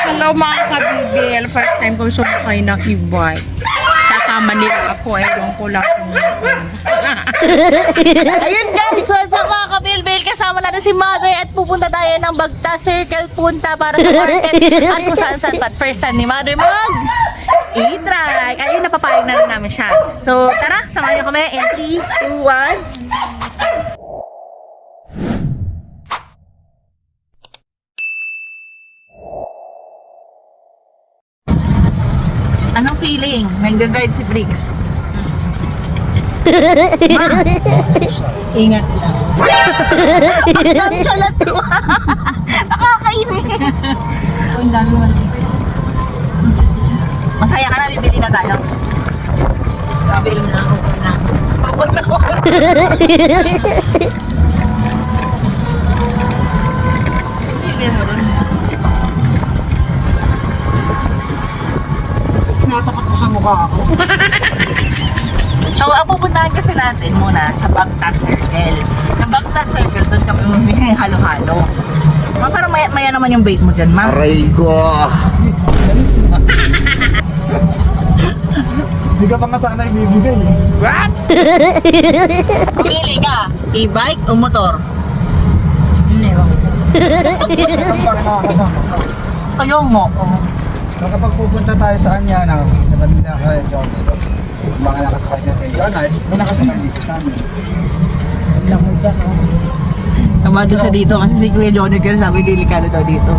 Hello mga kabibil, first time ko sumakay ng e-bike. Kasama nila ako, ewan ko lang kung Ayun guys, what's up mga kabilbil? Kasama natin si Mother at pupunta tayo ng Bagta Circle Punta para sa market at kung saan saan. But first time ni Mother mag i-try. Ayun, napapayag na rin namin siya. So tara, samahan niyo kami in 3, 2, 1. Anong feeling? Nag-drive si Briggs. ingat lang. Ang chalat mo. Nakakainis. Ang dami mo. Masaya ka na, bibili na tayo. Bibili na ako na. Pagod na ako. Bibili mo dun. Natapat ko sa mukha ako. So, ang pupuntahan kasi natin muna sa Bagta Circle. Sa Bagta Circle, doon kami bumili ng halo-halo. Ma, parang maya naman yung bait mo dyan, ma. Aray ko! Hindi ka pa nga sana ibibigay. What? Pili ka, e-bike o motor? Hindi, wag ko. Ang parang makakasama. Kayo mo. So kapag pupunta tayo sa Anyana, naman nila kaya Johnny. Mga nakasakay na kay Leonard, may nakasakay dito sa amin. Lamog ka, no? Namado siya dito kasi si Kuya Johnny kasi sabi delikado daw dito.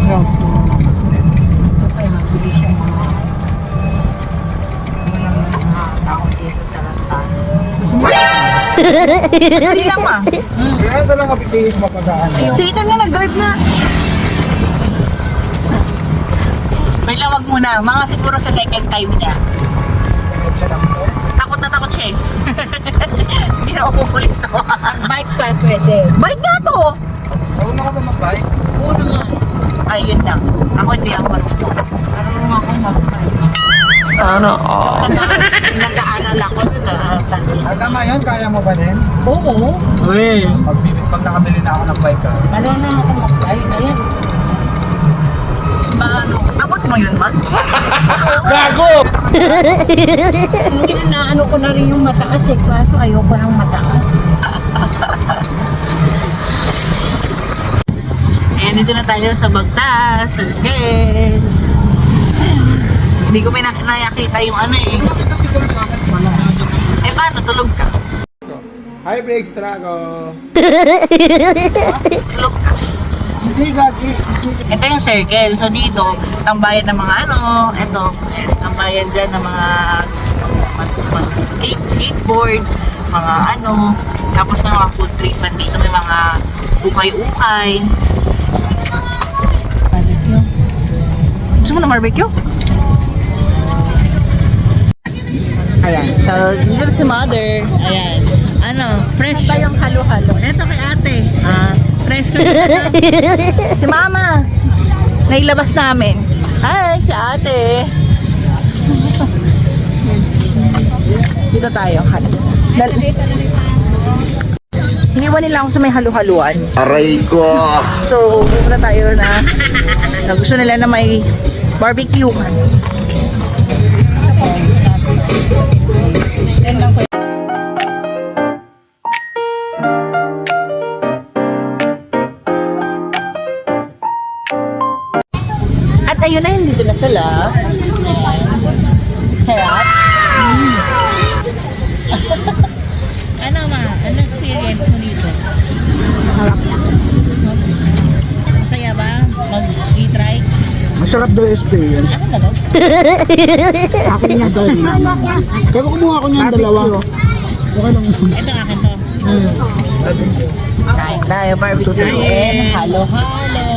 Drugs mo. Ito tayo, magbili siya mga walang nakakakot dito tarantado. Gusto mo? Madali lang, ma. Kaya ito lang kapitihin mapagaan. Si Ethan nga nag-drive na. May lawag muna, mga siguro sa second time niya. Pinag siya lang to. Takot na takot siya eh. Hindi na ukukulit to. Bike pa, pwede. Balik nga to! Marunong ka ba mag-bike? Oo naman. Ay, yun lang. Ako hindi ako marunong. Marunong ako mag-bike. Sana all. Nag-aaral ako na Hanggang ngayon, kaya mo ba din? Oo. Uy. Pag nakabili na ako ng bike ka. Marunong ako mag-bike. Ayan. Paano? Takot mo yun, man? Gago! Hindi na ano ko na rin yung mataas eh. Kaso ayoko ng mataas. Ayan, dito na tayo sa Bagta Circle. Hindi ko nakita yung ano eh. Ito si Don, bakit wala? Eh, paano? Tulog ka? Hi, Breaks Trago! Tulog ka? Hindi, Gagi. Ito yung circle. So dito, tambayan ng mga ano, ito, tambayan dyan ng mga skateboard, mga ano, tapos may mga food trip. Dito may mga ukay-ukay. Barbecue. Gusto mo na barbecue? Ayan. So, dito si Mother. Ayan. Ano, fresh. Ba yung halo-halo? Ito kay ate. Fresh ka na. Si Mama. Nailabas namin. Hi, si ate. Dito tayo. Iniwan nila ako sa may halu-haluan. Aray ko! So, pupunta tayo na gusto nila na may barbecue. At ayun na, hindi na sila. Sarap. Ano ma? Ano experience mo dito? Masaya ba? Mag-i-try? Masarap daw yung experience. Ako na daw. Ako niya dali. Pero kumuha ko niyan dalawa. Okay lang. Ito akin to. Kain tayo, barbecue and halo-halo.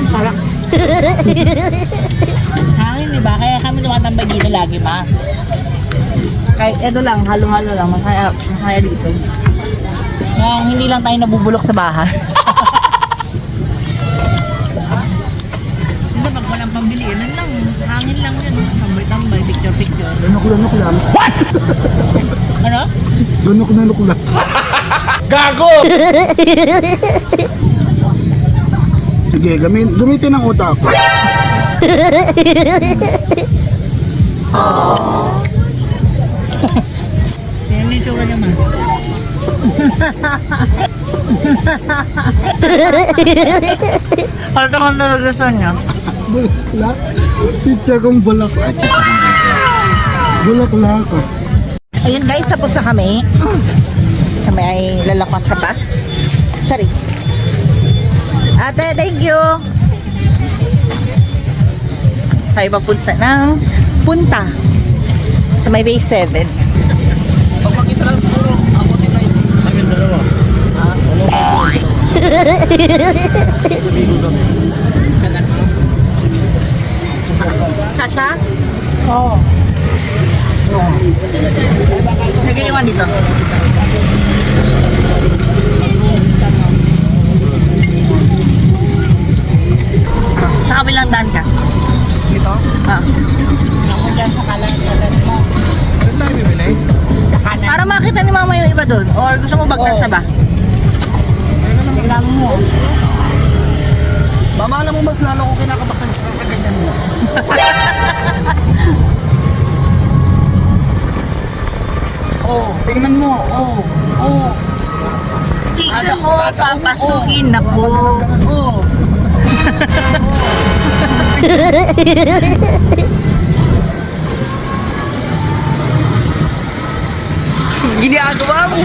Parang Hangin, di ba? Kaya kami tumatambay dito lagi, ma. Kahit ito lang, halo-halo lang, masaya dito. Hindi lang tayo nabubulok sa bahay. Hindi, pag walang pambili, yan lang. Hangin lang yan. Tambay-tambay, picture-picture. Lunok lang. Ano? Lunok lang. Gago! Sige, gamitin ang utak. Yan yung tsura niya, ma. Ano ito kung nalagasan niya? Bulaklak? Picture kong bulaklak. Bulaklak. Ayun guys, tapos na kami. Kami ay lalakot sa pa. Sorry. Ate, thank you. Tayo papunta ng punta sa may base 7. Kasha? Oo. Lagyan yung dito. Sa kabilang daan ka. Dito? Ah. Ako dyan sa kalan mo. Saan tayo bibili? Sa kanan. Para makita ni mama yung iba doon. Or gusto mo bagtas siya ba? Tingnan mo. Mama, alam mo mas lalo ko kinakabakan sa kaganyan mo. Oh, tingnan mo. Oh. Tingnan mo, papasukin ako. Oh. Ginagawa mo.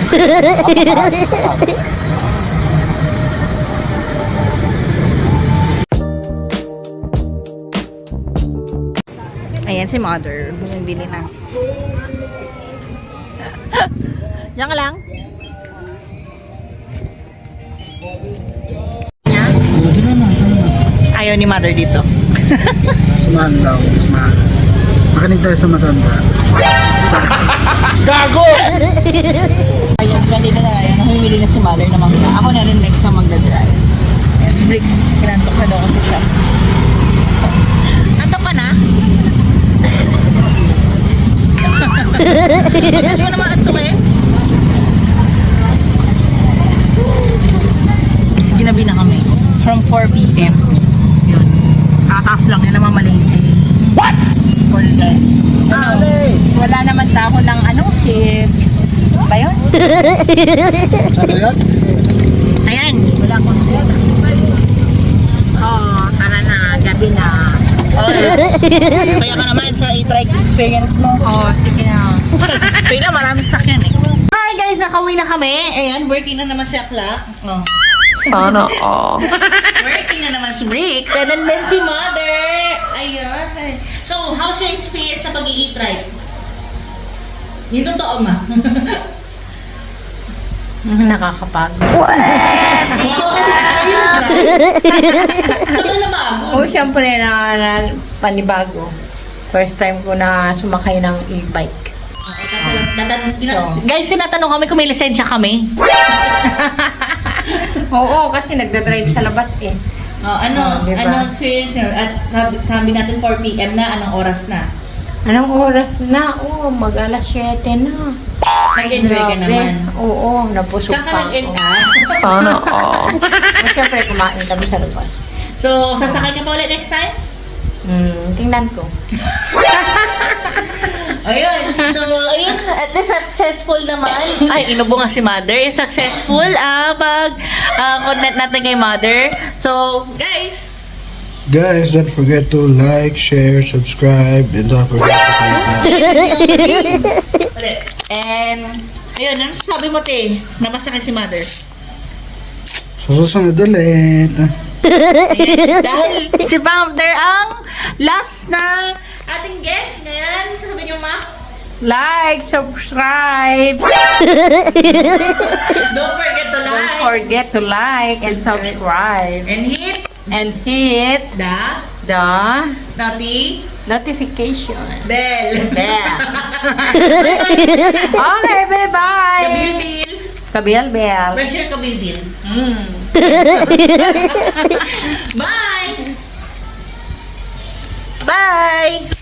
Ayan si mother, bumibili na. Diyan ka lang. Ayaw ni mother dito. Samahan daw, samahan. Makinig tayo sa matanda. Gago! Ayan, ready na na. Ayan, humimili na si mother na mangga. Ako na rin next na magdadrive. Ayan, si Briggs, kinantok na daw kasi siya. Antok ka na? Mabilis mo naman antok eh. Ginabi na kami. From 4 p.m. Yun. Kakataas lang yan, namamalingki. What? Full guys. Ano? Wala naman tao ng ano, shift. Ba yun? Ano yan? Ayan. Wala akong shift. Oh, tara na, gabi na. Oh, saya ka naman sa e-trike experience mo. Oh, sige na. Pina, maraming sakyan eh. Hi guys, nakauwi na kami. Ayan, working na naman si Akla. Oh. Sana all. Working na naman si Briggs. And then si Mother. Ayan. So, how's your experience sa pag-i-e-trike? Yung totoo ma. Nakakapagod. Saan na bago? Oh, syempre na panibago. First time ko na sumakay ng e-bike. Guys, sinatanong kami kung may lisensya kami. Oo, kasi nagdadrive sa labas eh. Oh, ano? Diba? Ano experience nyo? At sabi natin 4 p.m. na, anong oras na? Anong oras na? Oo, mag-alas 7 na. Nag-enjoy ka Grabe. naman. Oo, napusok Saan ka pa nag-end? ako. Sana all. Siyempre, kumain kami sa labas. So, sasakay ka pa ulit next time? Tingnan ko. Ayun. So, ayun. At least successful naman. Ay, inubo nga si Mother. Successful pag-content natin kay Mother. So, guys. Guys, don't forget to like, share, subscribe, and don't forget to click Ulit. And, ayun. Ano sabi mo, te? Nabasa kay si Mother. Sa susunod ulit. Ayan. Dahil si Mother ang last na ating guest ngayon. Sasabihin niyo, ma? Like, subscribe. Don't forget to Don't like. forget to like and subscribe. And hit And hit the the notification bell. bell. Okay, bye-bye. Kabilbil. Kabil-bell. Where's your kabilbil? Bye! Bye!